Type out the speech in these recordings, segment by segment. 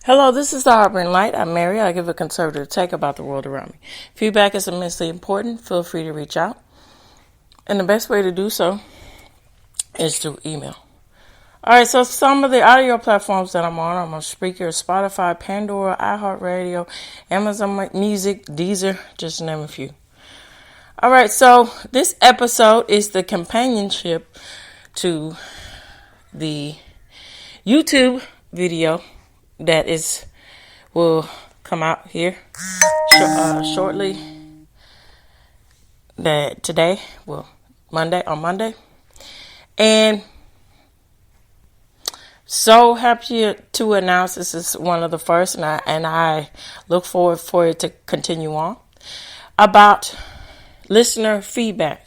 Hello, this is the Harboring Light. I'm Mary. I give a conservative take about the world around me. Feedback is immensely important. Feel free to reach out. And the best way to do so is through email. All right, so some of the audio platforms that I'm on Spreaker, Spotify, Pandora, iHeartRadio, Amazon Music, Deezer, just to name a few. All right, so this episode is the companionship to the YouTube video that will come out here shortly. That today, on Monday, and so happy to announce this is one of the first, and I look forward for it to continue on about listener feedback,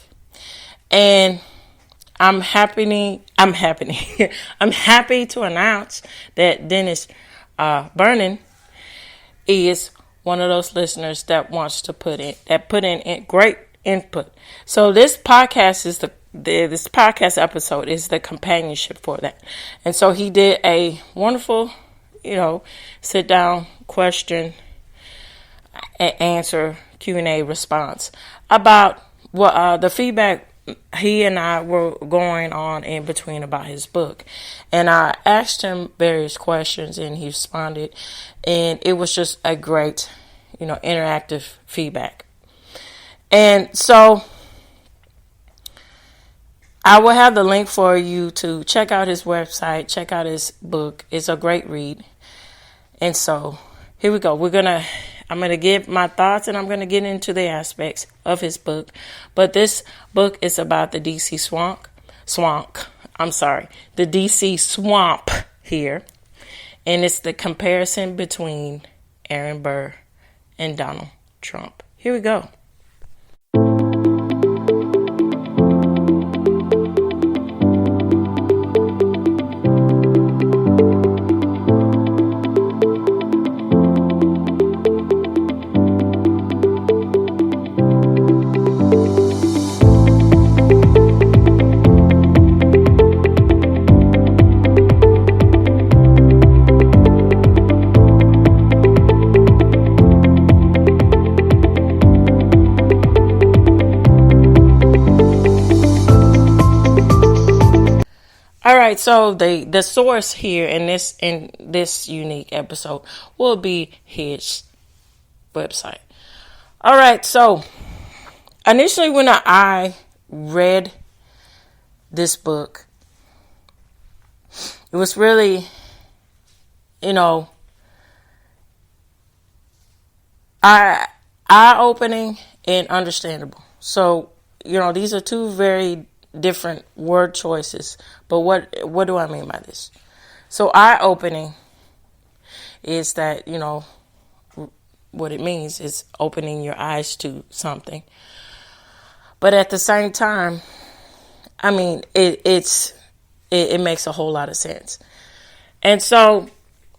and I'm happy to announce that Dennis Brennan is one of those listeners that wants to put in great input. So this podcast this podcast episode is the companionship for that. And so he did a wonderful, sit down question and answer Q&A response about what the feedback he and I were going on in between about his book. And I asked him various questions and he responded. And it was just a great, interactive feedback. And so I will have the link for you to check out his website, check out his book. It's a great read. And so here we go. I'm going to give my thoughts and I'm going to get into the aspects of his book. But this book is about the DC the DC swamp here. And it's the comparison between Aaron Burr and Donald Trump. Here we go. All right, so the source here in this unique episode will be his website. All right, so initially when I read this book, it was really, eye-opening and understandable. So, these are two very different word choices, but what do I mean by this? So eye-opening is that what it means is opening your eyes to something, but at the same time, it makes a whole lot of sense. And so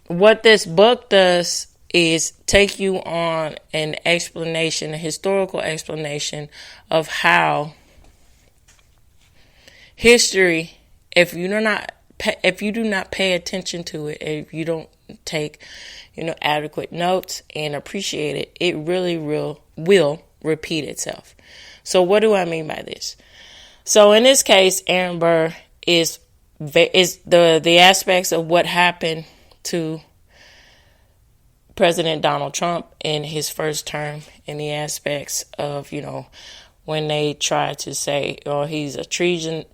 what this book does is take you on an explanation, a historical explanation of how history, if you do not pay attention to it, if you don't take, adequate notes and appreciate it, it really will repeat itself. So what do I mean by this? So in this case, Aaron Burr is the aspects of what happened to President Donald Trump in his first term, in the aspects of, when they try to say, he's a treasonist,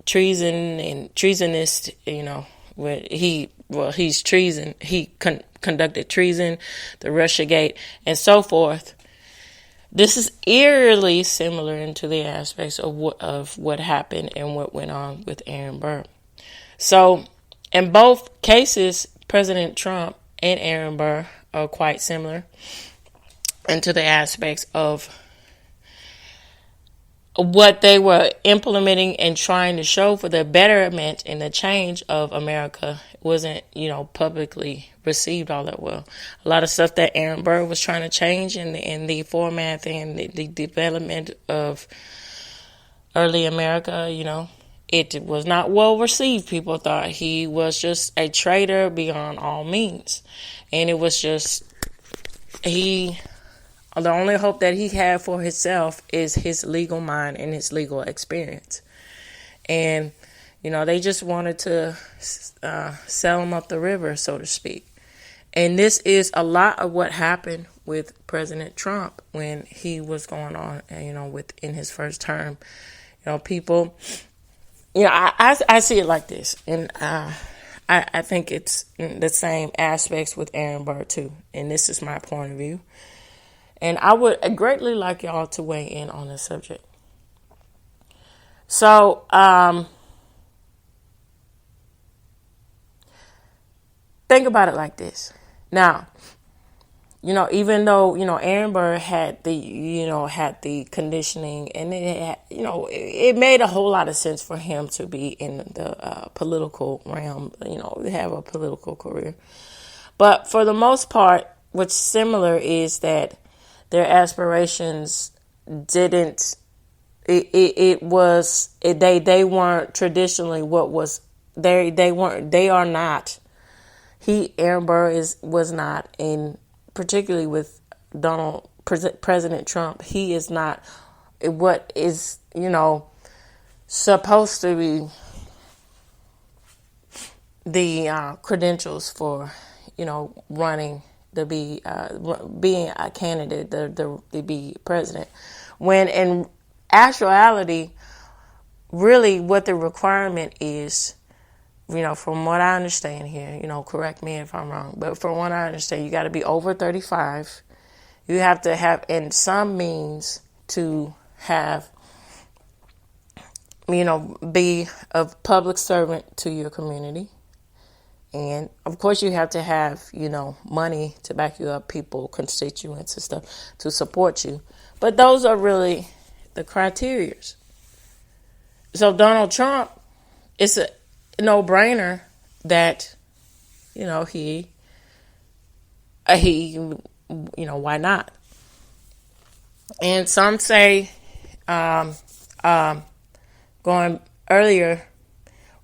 he's treason. He conducted treason, the Russiagate, and so forth. This is eerily similar into the aspects of what happened and what went on with Aaron Burr. So, in both cases, President Trump and Aaron Burr are quite similar into the aspects of what they were implementing and trying to show for the betterment and the change of America wasn't, publicly received all that well. A lot of stuff that Aaron Burr was trying to change in the format and the development of early America, it was not well received. People thought he was just a traitor beyond all means. And it was just, the only hope that he had for himself is his legal mind and his legal experience. And, they just wanted to sell him up the river, so to speak. And this is a lot of what happened with President Trump when he was going on, within his first term. People, I see it like this. And I think it's the same aspects with Aaron Burr, too. And this is my point of view. And I would greatly like y'all to weigh in on this subject. So, think about it like this. Now, even though, Aaron Burr had the conditioning, and it made a whole lot of sense for him to be in the political realm, have a political career. But for the most part, what's similar is that their aspirations didn't, they weren't traditionally what was, they are not. Aaron Burr was not, and particularly with President Trump, he is not what is, supposed to be the credentials for, running to be, being a candidate to be president. When in actuality, really what the requirement is, from what I understand here, correct me if I'm wrong, but from what I understand, you got to be over 35. You have to have in some means to have, be a public servant to your community. And of course you have to have, money to back you up, people, constituents and stuff to support you. But those are really the criteria. So Donald Trump, it's a no-brainer that, he, why not? And some say, going earlier,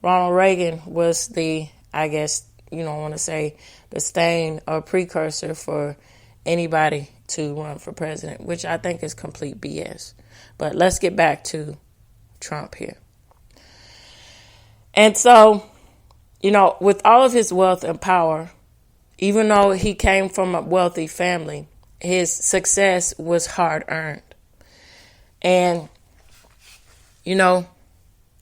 Ronald Reagan was the, I guess, I want to say the stain or precursor for anybody to run for president, which I think is complete BS. But let's get back to Trump here. And so, with all of his wealth and power, even though he came from a wealthy family, his success was hard earned. And,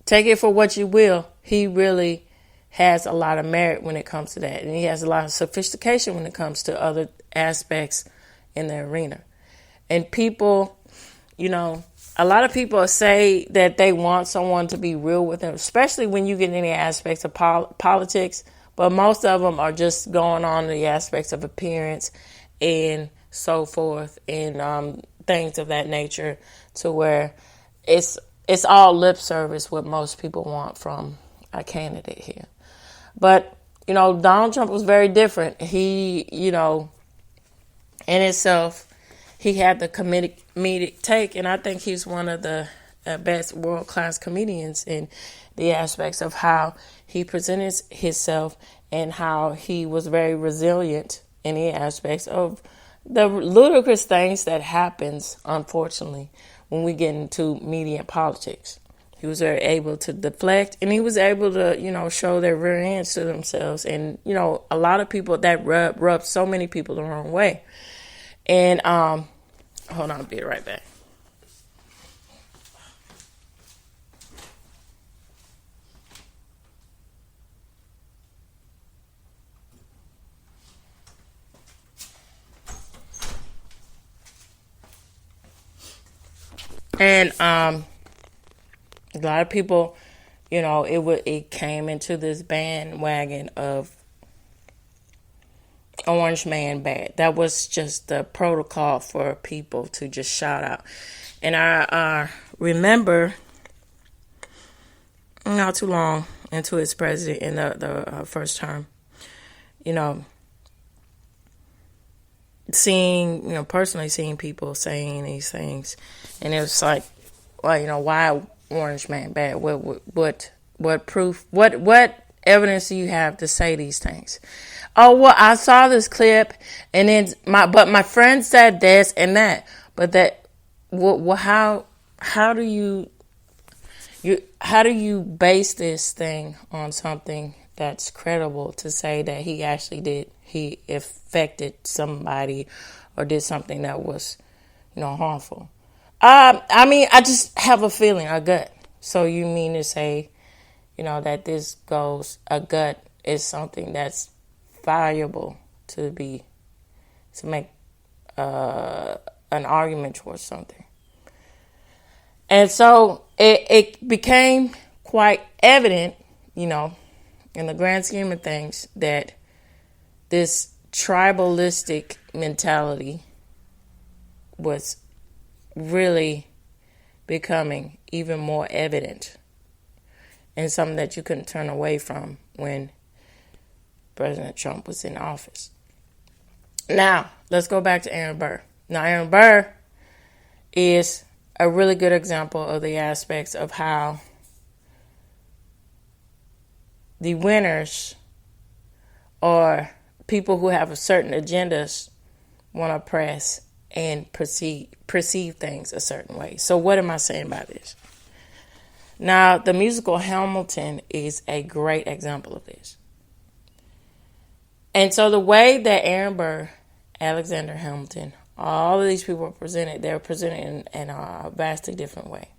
take it for what you will, he really has a lot of merit when it comes to that. And he has a lot of sophistication when it comes to other aspects in the arena. And people, a lot of people say that they want someone to be real with them, especially when you get any aspects of politics. But most of them are just going on the aspects of appearance and so forth and things of that nature, to where it's all lip service what most people want from a candidate here. But, Donald Trump was very different. He, in itself, he had the comedic take, and I think he's one of the best world-class comedians in the aspects of how he presented himself and how he was very resilient in the aspects of the ludicrous things that happens, unfortunately, when we get into media and politics. He was very able to deflect, and he was able to, show their rear ends to themselves. And, a lot of people that rub so many people the wrong way. And, hold on, I'll be right back. And, a lot of people, it came into this bandwagon of Orange Man bad. That was just the protocol for people to just shout out. And I remember not too long into his president in the first term, seeing, personally seeing people saying these things. And it was like, well, why Orange Man bad? What What proof? What evidence do you have to say these things? Oh, well, I saw this clip, and then my friend said this and that. But that, how do you base this thing on something that's credible to say that he affected somebody or did something that was, harmful? I just have a feeling, a gut. So you mean to say, that a gut is something that's valuable to make an argument towards something. And so it became quite evident, in the grand scheme of things, that this tribalistic mentality was really becoming even more evident, and something that you couldn't turn away from when President Trump was in office. Now, let's go back to Aaron Burr. Now, Aaron Burr is a really good example of the aspects of how the winners or people who have a certain agendas want to press and perceive things a certain way. So what am I saying by this? Now, the musical Hamilton is a great example of this. And so the way that Aaron Burr, Alexander Hamilton, all of these people are presented, they're presented in a vastly different way.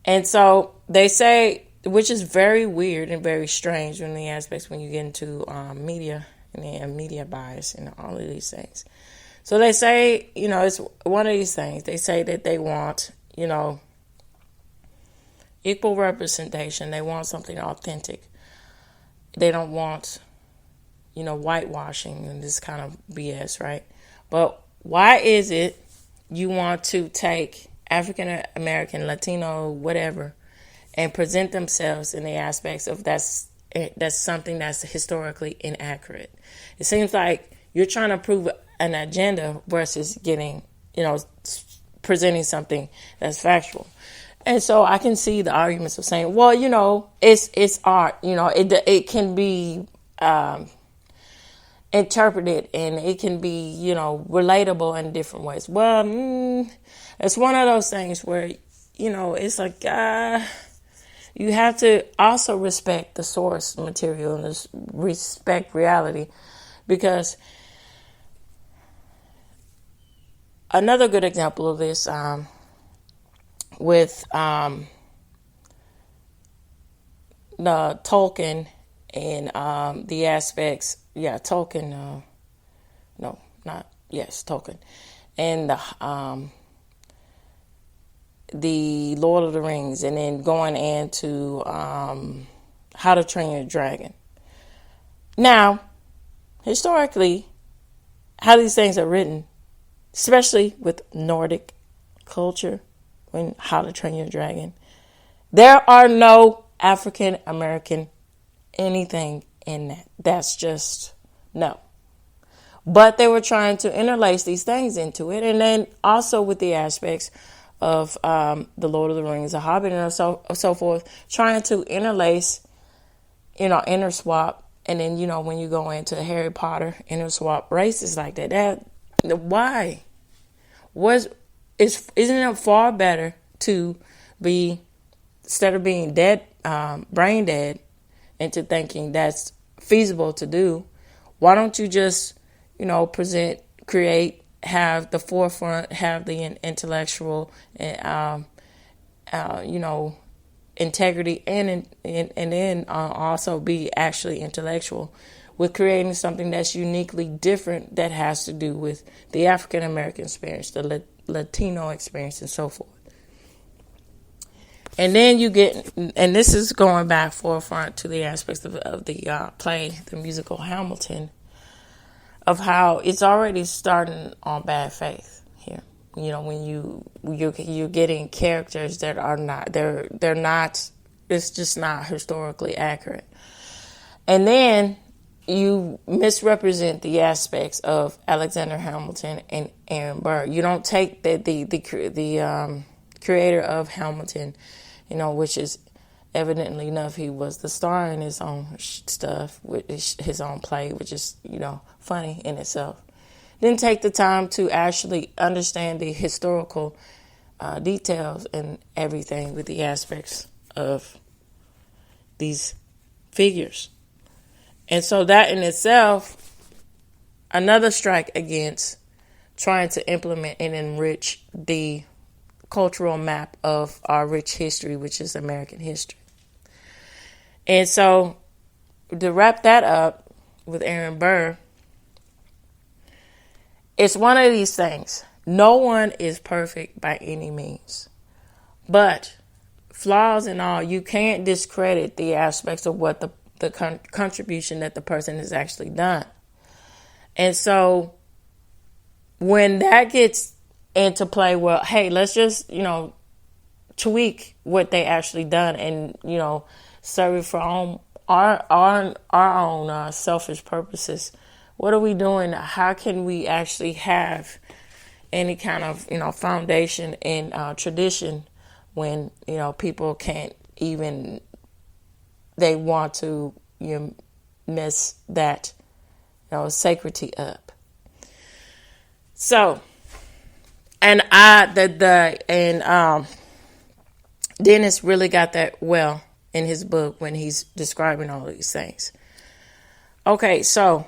And so they say, which is very weird and very strange in the aspects when you get into media and media bias and all of these things. So they say, it's one of these things. They say that they want, equal representation. They want something authentic. They don't want, whitewashing and this kind of BS, right? But why is it you want to take African American, Latino, whatever, and present themselves in the aspects of that's something that's historically inaccurate? It seems like you're trying to prove an agenda versus getting, presenting something that's factual. And so I can see the arguments of saying, well, it's art, it can be interpreted and it can be, relatable in different ways. Well, it's one of those things where, it's like, you have to also respect the source material and respect reality, because another good example of this, with the Tolkien and the aspects, Tolkien, Tolkien, and the Lord of the Rings, and then going into How to Train Your Dragon. Now, historically, how these things are written, especially with Nordic culture, when How to Train Your Dragon, there are no African American anything in that. That's just no. But they were trying to interlace these things into it, and then also with the aspects of the Lord of the Rings, the Hobbit, and so forth, trying to interlace, interswap, and then when you go into Harry Potter, interswap races like that. Why? Isn't it far better to be, instead of being dead, brain dead, into thinking that's feasible to do? Why don't you just, present, create, have the forefront, have the intellectual, integrity, and then also be actually intellectual with creating something that's uniquely different that has to do with the African American experience, the Latino experience, and so forth. And then you get, and this is going back forefront to the aspects of the play, the musical Hamilton, of how it's already starting on bad faith here. When you're getting characters that are not, they're not, it's just not historically accurate. And then you misrepresent the aspects of Alexander Hamilton and Aaron Burr. You don't take the creator of Hamilton, which is evidently enough, he was the star in his own stuff, with his own play, which is, funny in itself. Didn't take the time to actually understand the historical details and everything with the aspects of these figures. And so that in itself, another strike against trying to implement and enrich the cultural map of our rich history, which is American history. And so to wrap that up with Aaron Burr, it's one of these things. No one is perfect by any means. But flaws and all, you can't discredit the aspects of what the contribution that the person has actually done. And so when that gets into play, well, hey, let's just, tweak what they actually done and, serve it for our own selfish purposes. What are we doing? How can we actually have any kind of, foundation and tradition when, people can't even, they want to mess that, sacredity up. So, and Dennis really got that well in his book when he's describing all these things. Okay, so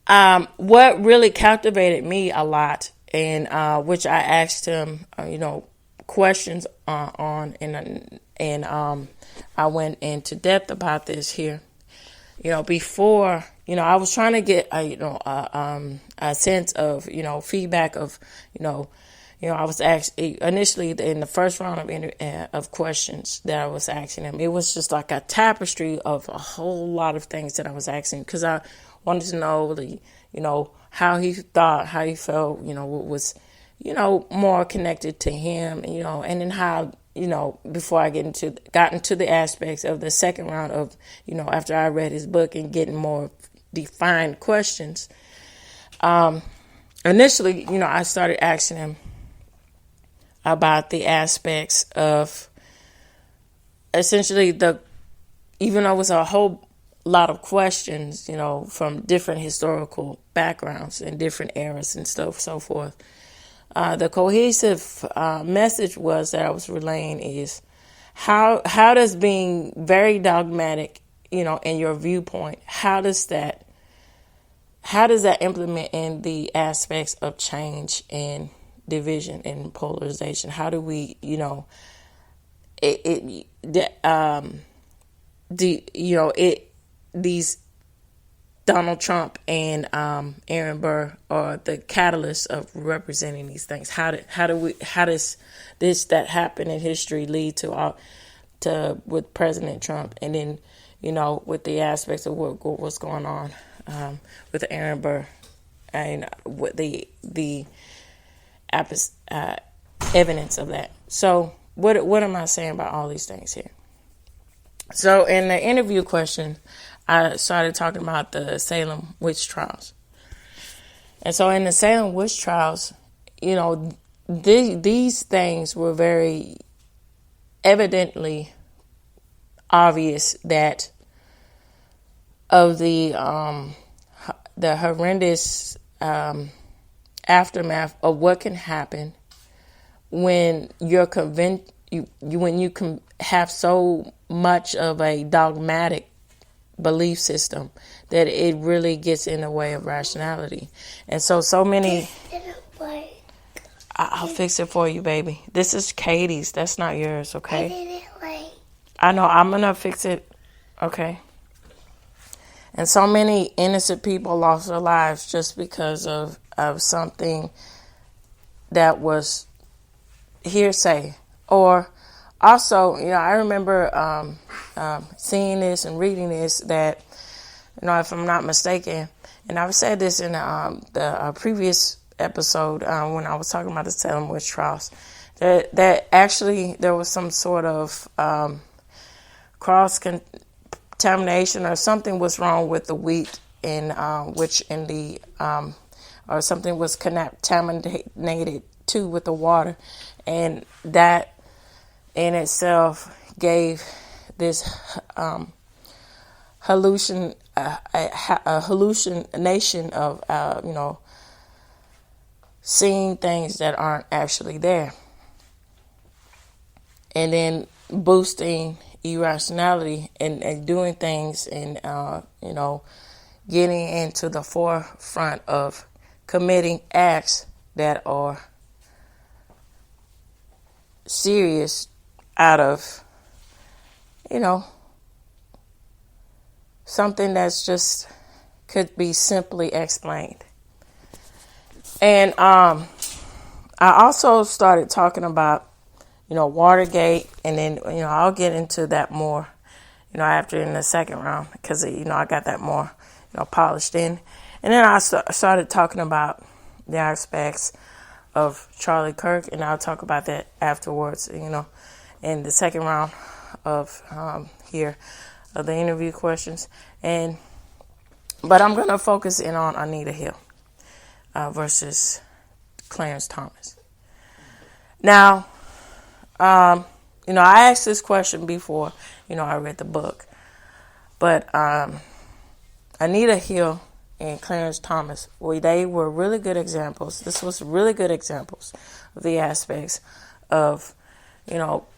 what really captivated me a lot, and which I asked him, questions on, and I went into depth about this here. Before, I was trying to get a sense of, feedback of, I was actually initially in the first round of questions that I was asking him. It was just like a tapestry of a whole lot of things that I was asking, because I wanted to know how he thought, how he felt, what was, more connected to him, and then how, before I got into the aspects of the second round of, after I read his book and getting more defined questions. Initially, I started asking him about the aspects of essentially even though it was a whole lot of questions, from different historical backgrounds and different eras and stuff, so forth. The cohesive message was that I was relaying is how does being very dogmatic, in your viewpoint, how does that implement in the aspects of change and division and polarization? How do we, these Donald Trump and Aaron Burr are the catalysts of representing these things. How does this that happened in history lead to with President Trump, and then with the aspects of what's going on with Aaron Burr and what the evidence of that. So what am I saying about all these things here? So in the interview question, I started talking about the Salem witch trials. And so in the Salem witch trials, these things were very evidently obvious that of the horrendous aftermath of what can happen when you're convinced, when you can have so much of a dogmatic belief system that it really gets in the way of rationality. And so many... I'll fix it for you, baby. This is Katie's. That's not yours, okay? I know. I'm going to fix it. Okay. And so many innocent people lost their lives just because of something that was hearsay. Or also, I remember seeing this and reading this that, if I'm not mistaken, and I've said this in the previous episode when I was talking about the Salem witch trials, that actually there was some sort of cross contamination or something was wrong with the wheat or something was contaminated too with the water, and that in itself gave this a hallucination of seeing things that aren't actually there, and then boosting irrationality and doing things and getting into the forefront of committing acts that are serious out of something that's just could be simply explained. And I also started talking about Watergate, and then I'll get into that more after in the second round, because I got that more polished in. And then I started talking about the aspects of Charlie Kirk, and I'll talk about that afterwards, in the second round of of the interview questions. But I'm going to focus in on Anita Hill versus Clarence Thomas. Now, I asked this question before, I read the book, but Anita Hill and Clarence Thomas, they were really good examples. This was really good examples of the aspects of,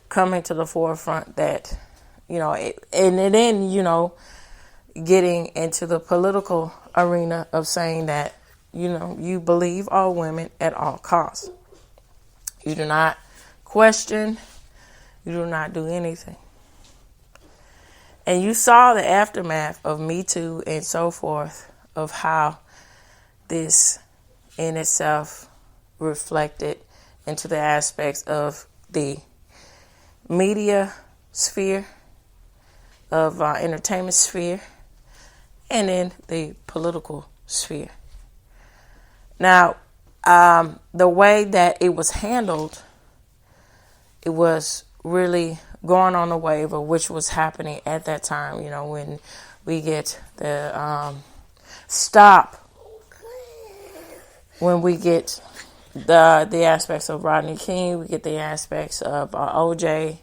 coming to the forefront that, and then, getting into the political arena of saying that, you believe all women at all costs. You do not question. You do not do anything. And you saw the aftermath of Me Too and so forth, of how this in itself reflected into the aspects of the media sphere, of entertainment sphere, and in the political sphere. Now, the way that it was handled, it was really going on the wave of which was happening at that time, when we get the stop, when we get the aspects of Rodney King, we get the aspects of OJ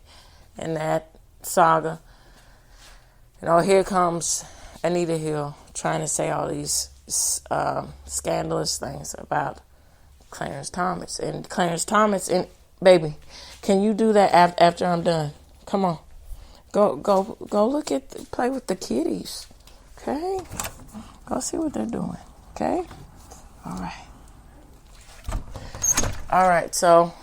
and that saga. Here comes Anita Hill trying to say all these scandalous things about Clarence Thomas. And Clarence Thomas, and baby, can you do that after I'm done? Come on. Go look play with the kitties. Okay? Go see what they're doing. Okay? All right, so,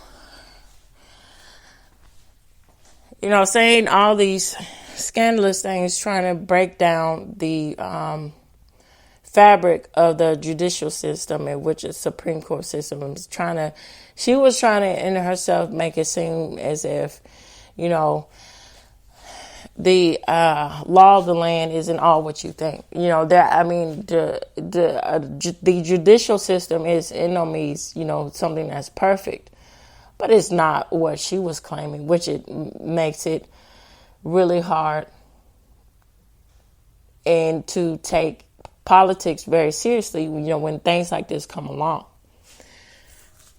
saying all these scandalous things, trying to break down the fabric of the judicial system, in which is Supreme Court system, she was trying to, in herself, make it seem as if, the law of the land isn't all what you think. The judicial system is in no means, something that's perfect, but it's not what she was claiming, which it makes it really hard and to take politics very seriously, when things like this come along.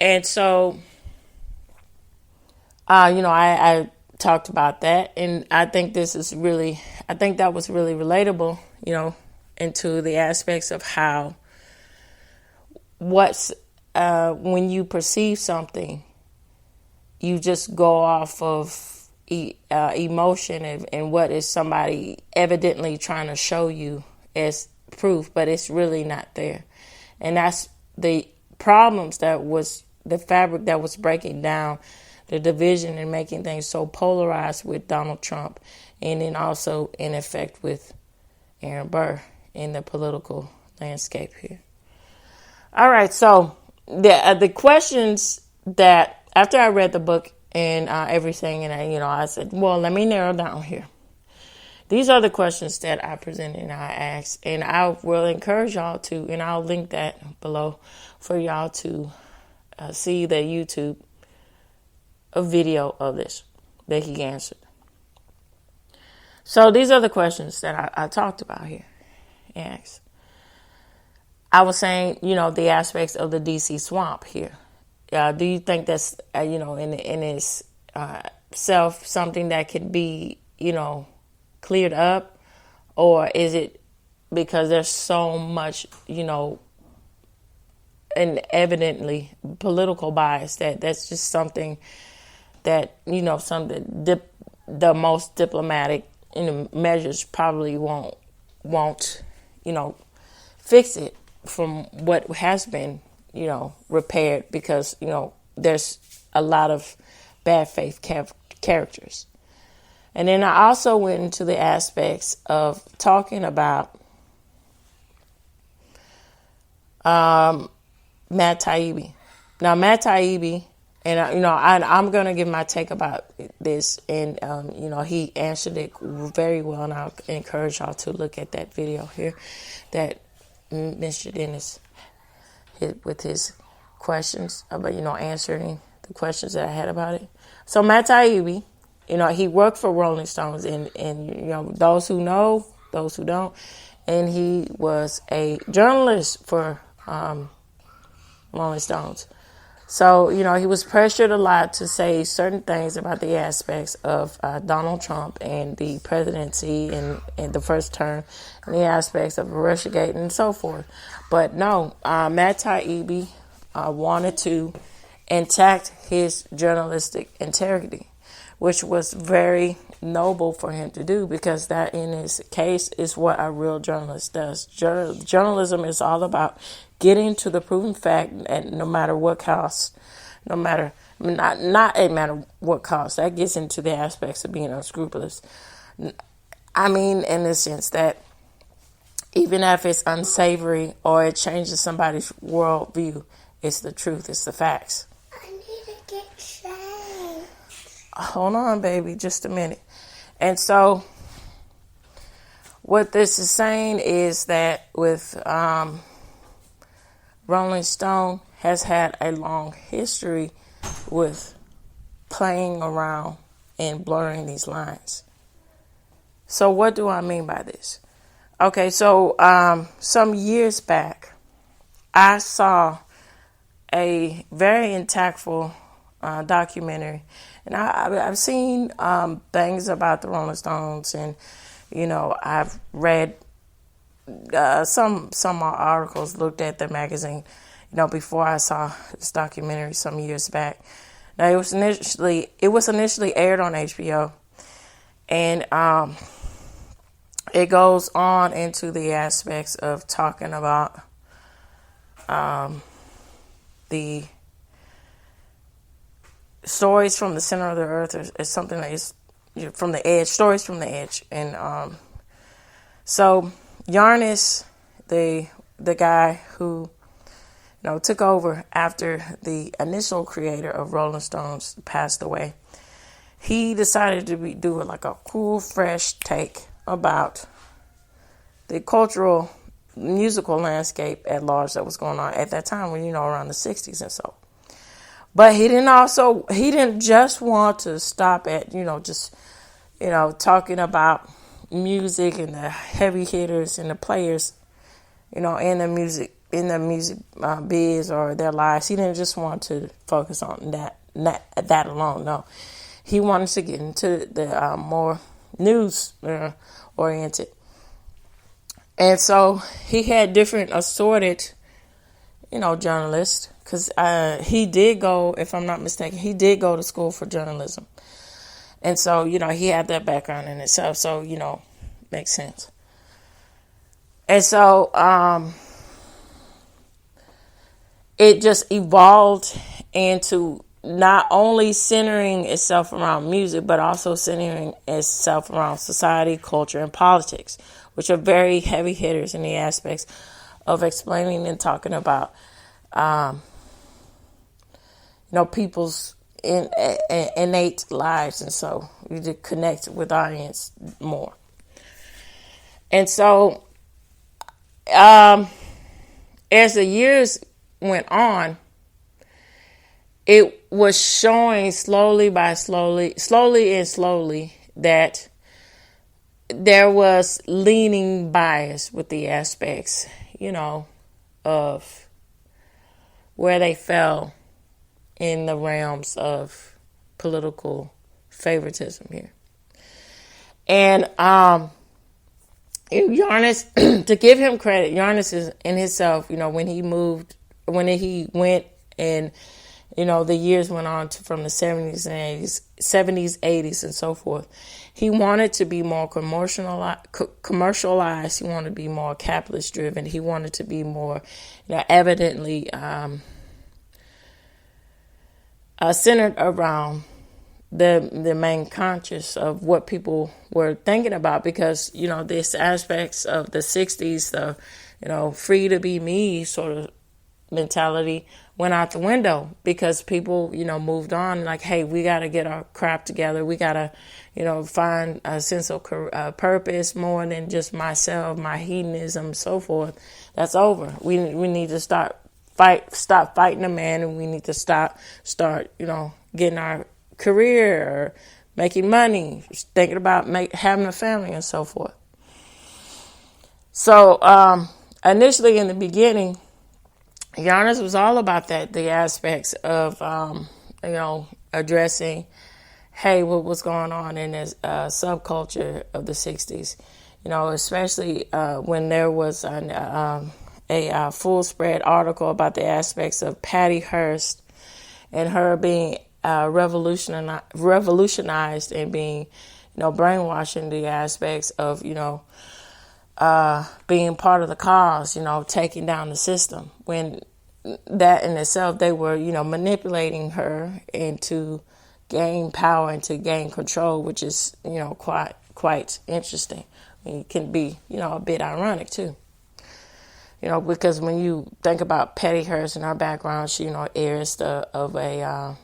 And so, I talked about that, and I think that was really relatable, into the aspects of how when you perceive something, you just go off of emotion and what is somebody evidently trying to show you as proof, but it's really not there. And that's the problems the fabric that was breaking down the division and making things so polarized with Donald Trump, and then also in effect with Aaron Burr in the political landscape here. All right, so the questions that, after I read the book and everything, and I said, well, let me narrow down here. These are the questions that I presented and I asked, and I will encourage y'all to, and I'll link that below for y'all to see the YouTube a video of this that he answered. So these are the questions that I talked about here. Yes. I was saying, the aspects of the DC swamp here. Do you think that's, in its itself something that could be, cleared up? Or is it because there's so much, and evidently political bias that's just something that, something the most diplomatic measures probably won't, fix it from what has been, repaired, because, there's a lot of bad faith characters. And then I also went into the aspects of talking about Matt Taibbi. Now, Matt Taibbi, and I'm going to give my take about this, and he answered it very well, and I'll encourage y'all to look at that video here that Mr. Dennis hit with his questions about, answering the questions that I had about it. So Matt Taibbi, he worked for Rolling Stones, and those who know, those who don't, and he was a journalist for Rolling Stones. So, he was pressured a lot to say certain things about the aspects of Donald Trump and the presidency and the first term, and the aspects of Russiagate and so forth. But no, Matt Taibbi wanted to intact his journalistic integrity, which was very noble for him to do, because that in his case is what a real journalist does. Journalism is all about getting to the proven fact at no matter what cost, not a matter what cost. That gets into the aspects of being unscrupulous. I mean, in the sense that even if it's unsavory or it changes somebody's worldview, it's the truth, it's the facts. I need to get changed. Hold on, baby, just a minute. And so what this is saying is that with Rolling Stone has had a long history with playing around and blurring these lines. So what do I mean by this? Okay, so some years back, I saw a very impactful documentary, and I've seen things about the Rolling Stones, and I've read some articles, looked at the magazine, before I saw this documentary some years back. Now it was initially aired on HBO, and it goes on into the aspects of talking about the stories from the center of the earth, or something that is from the edge, stories from the edge. And so Yarnis, the guy who took over after the initial creator of Rolling Stones passed away, he decided to do like a cool, fresh take about the cultural, musical landscape at large that was going on at that time, when around the 60s and so. But he didn't just want to stop at talking about music and the heavy hitters and the players, in the music biz or their lives. He didn't just want to focus on that alone. No, he wanted to get into the more news oriented, and so he had different assorted, journalists, because he did go, if I'm not mistaken, he did go to school for journalism. And so, he had that background in itself. So, makes sense. And so, it just evolved into not only centering itself around music, but also centering itself around society, culture, and politics, which are very heavy hitters in the aspects of explaining and talking about, people's innate lives, and so you to connect with audience more. And so, as the years went on, it was showing slowly that there was leaning bias with the aspects, of where they fell in the realms of political favoritism here. And Giannis, to give him credit, Giannis is in himself, when he went and, the years went on from the 70s and 80s and so forth. He wanted to be more commercialized. He wanted to be more capitalist driven. He wanted to be more, evidently centered around the main conscious of what people were thinking about, because this aspects of the 60s, the free to be me sort of mentality went out the window, because people moved on, like, hey, we got to get our crap together, we got to find a sense of purpose more than just myself, my hedonism, so forth. That's over. We need to stop fighting a man, and we need to start getting our career or making money, thinking about having a family and so forth. So initially in the beginning, Giannis was all about that, the aspects of addressing, hey, what was going on in this subculture of the 60s, especially when there was a full spread article about the aspects of Patty Hearst and her being revolutionized and being, brainwashing the aspects of, being part of the cause, taking down the system. When that in itself, they were, manipulating her into gain power and to gain control, which is, quite interesting. It can be, a bit ironic too. Because when you think about Patty Hearst and her background, she, heiress of a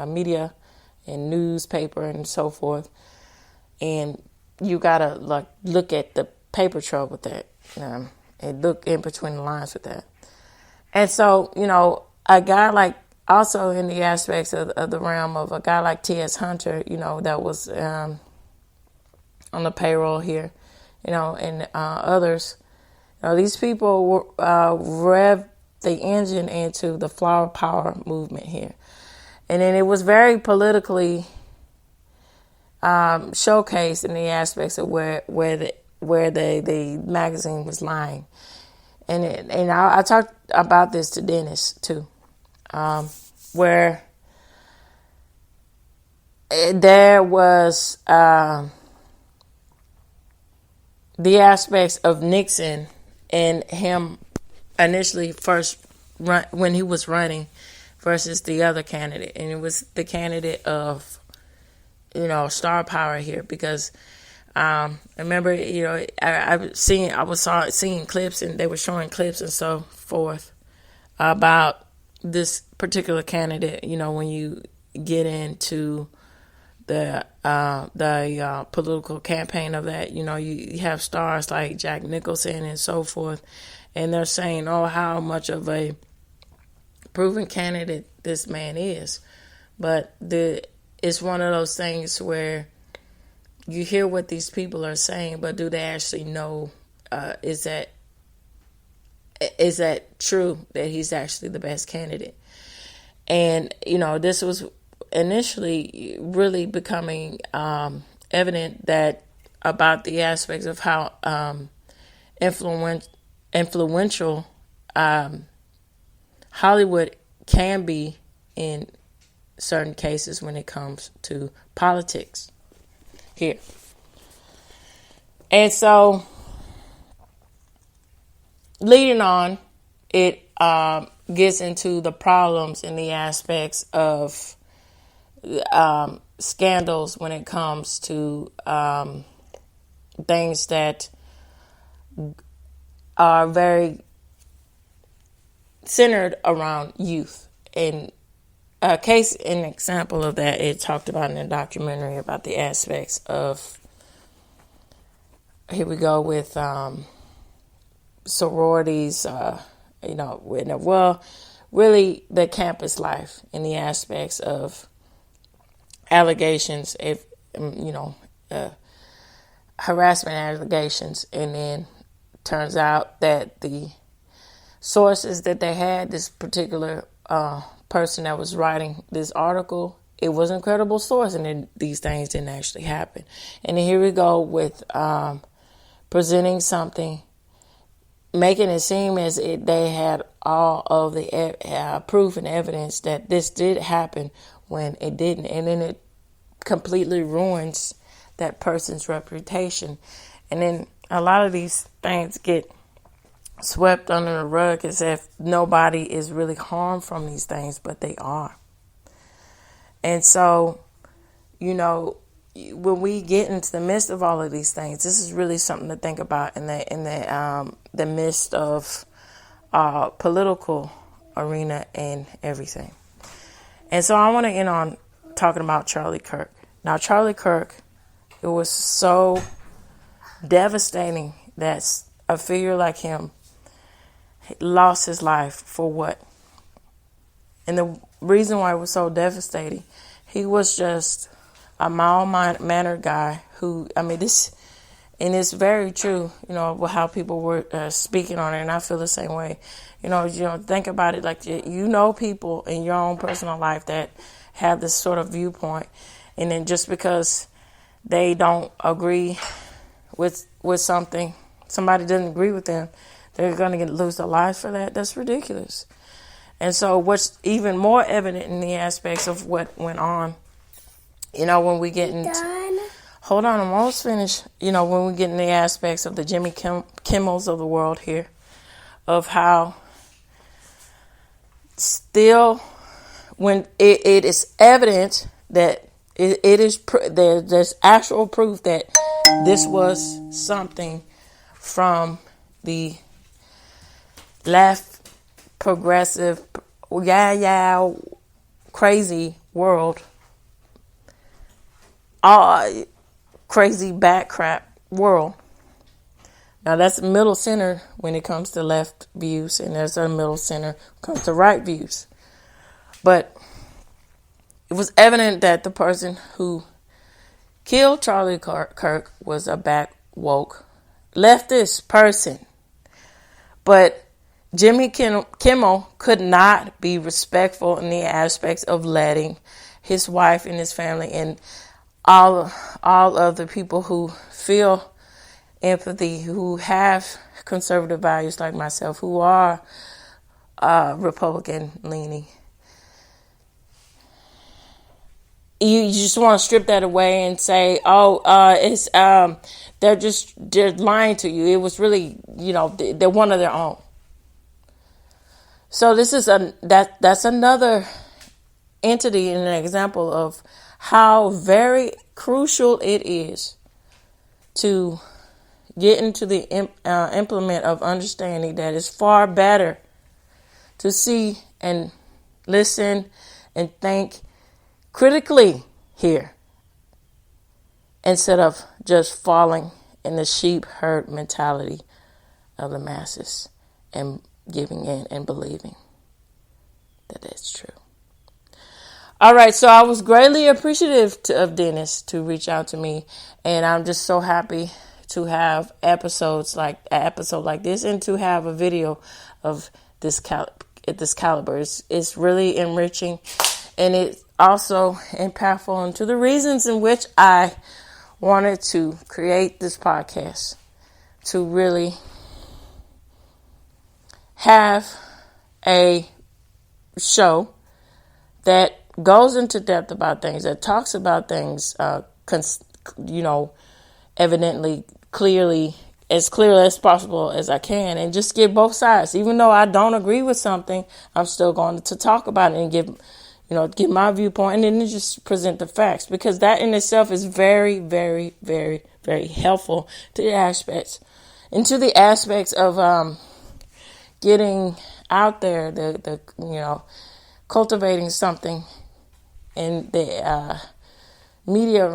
media and newspaper and so forth, and you gotta look at the paper trail with that, and look in between the lines with that. And so a guy like, also in the aspects of the realm of a guy like T.S. Hunter, that was on the payroll here, and others. These people rev the engine into the flower power movement here. And then it was very politically showcased in the aspects of where the magazine was lying. And I talked about this to Dennis too, where there was the aspects of Nixon and him initially when he was running versus the other candidate. And it was the candidate of, star power here, because I remember, I was seeing clips, and they were showing clips and so forth about this particular candidate. When you get into the political campaign of that, you have stars like Jack Nicholson and so forth, and they're saying, oh, how much of a proven candidate this man is. But it's one of those things where you hear what these people are saying, but do they actually know, is that true, that he's actually the best candidate? And, this was initially really becoming evident that about the aspects of how influential Hollywood can be in certain cases when it comes to politics here. And so, leading on, it gets into the problems and the aspects of scandals when it comes to things that are very centered around youth. And an example of that, it talked about in a documentary about the aspects of, here we go with sororities, really the campus life and the aspects of allegations, harassment allegations, and then turns out that the sources that they had, this particular person that was writing this article, it was a credible source, and then these things didn't actually happen. And then here we go with presenting something, making it seem as if they had all of the proof and evidence that this did happen when it didn't. And then it completely ruins that person's reputation. And then a lot of these things get swept under the rug as if nobody is really harmed from these things, but they are. And so, when we get into the midst of all of these things, this is really something to think about in the midst of political arena and everything. And so I want to end on talking about Charlie Kirk. Now, Charlie Kirk, it was so devastating that a figure like him lost his life for what? And the reason why it was so devastating, he was just a mild-mannered guy who, this, and it's very true, how people were speaking on it, and I feel the same way. Think about it, like, people in your own personal life that have this sort of viewpoint, and then just because they don't agree with something, somebody doesn't agree with them, they're going to lose their lives for that. That's ridiculous. And so what's even more evident in the aspects of what went on, when we get into... Hold on, I'm almost finished. When we get in the aspects of the Jimmy Kimmels of the world here, of how still, when it is evident that there's actual proof that this was something from the left, progressive, crazy world, crazy back crap world. Now that's middle center when it comes to left views, and there's a middle center when it comes to right views. But it was evident that the person who killed Charlie Kirk was a back woke leftist person. But Jimmy Kimmel could not be respectful in the aspects of letting his wife and his family and all of the people who feel empathy, who have conservative values like myself, who are Republican leaning. You just want to strip that away and say, they're lying to you. It was really, they're one of their own. So this is that's another entity and an example of how very crucial it is to get into the implement of understanding that it's far better to see and listen and think critically here instead of just falling in the sheep herd mentality of the masses and giving in and believing that that's true. All right, so I was greatly appreciative of Dennis to reach out to me, and I'm just so happy to have an episode like this and to have a video of this caliber. It's really enriching, and it's also impactful into the reasons in which I wanted to create this podcast, to really have a show that goes into depth about things, that talks about things, evidently, clearly, as clearly as possible as I can, and just give both sides. Even though I don't agree with something, I'm still going to talk about it and give my viewpoint, and then just present the facts, because that in itself is very, very, very, very helpful to the aspects of getting out there, the cultivating something in the media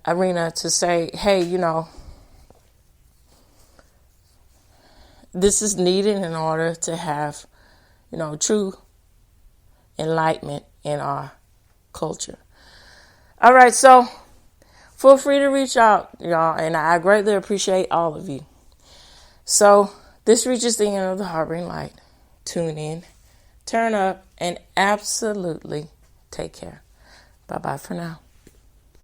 arena to say, hey, this is needed in order to have, true enlightenment in our culture. All right, so feel free to reach out, y'all, and I greatly appreciate all of you. So this reaches the end of the Harboring Light. Tune in, turn up, and absolutely take care. Bye-bye for now.